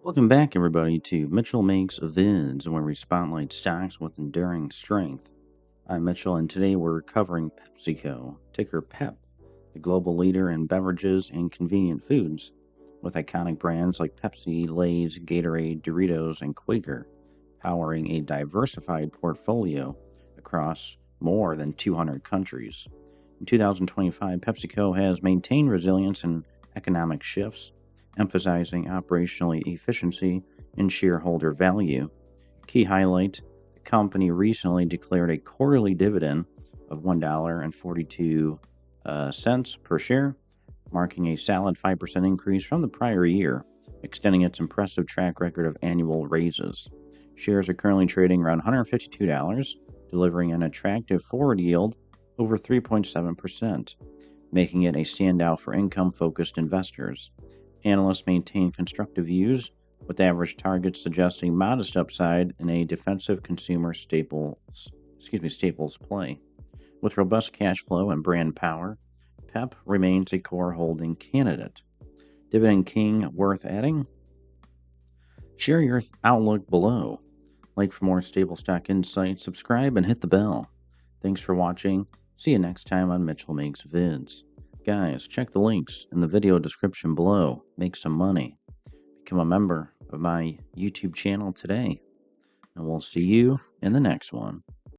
Welcome back, everybody, to Mitchell Makes Vids, where we spotlight stocks with enduring strength. I'm Mitchell, and today we're covering PepsiCo, ticker PEP, the global leader in beverages and convenient foods, with iconic brands like Pepsi, Lay's, Gatorade, Doritos, and Quaker, powering a diversified portfolio across more than 200 countries. In 2025, PepsiCo has maintained resilience in economic shifts, emphasizing operational efficiency and shareholder value. Key highlight: the company recently declared a quarterly dividend of $1.42 per share, marking a solid 5% increase from the prior year, extending its impressive track record of annual raises. Shares are currently trading around $152, delivering an attractive forward yield over 3.7%, making it a standout for income focused investors. Analysts maintain constructive views, with average targets suggesting modest upside in a defensive consumer staples play. With robust cash flow and brand power, PEP remains a core holding candidate. Dividend King worth adding? Share your outlook below. Like for more stable stock insights, subscribe and hit the bell. Thanks for watching. See you next time on Mitchell Makes Vids. Guys, check the links in the video description below. Make some money. Become a member of my YouTube channel today. And we'll see you in the next one.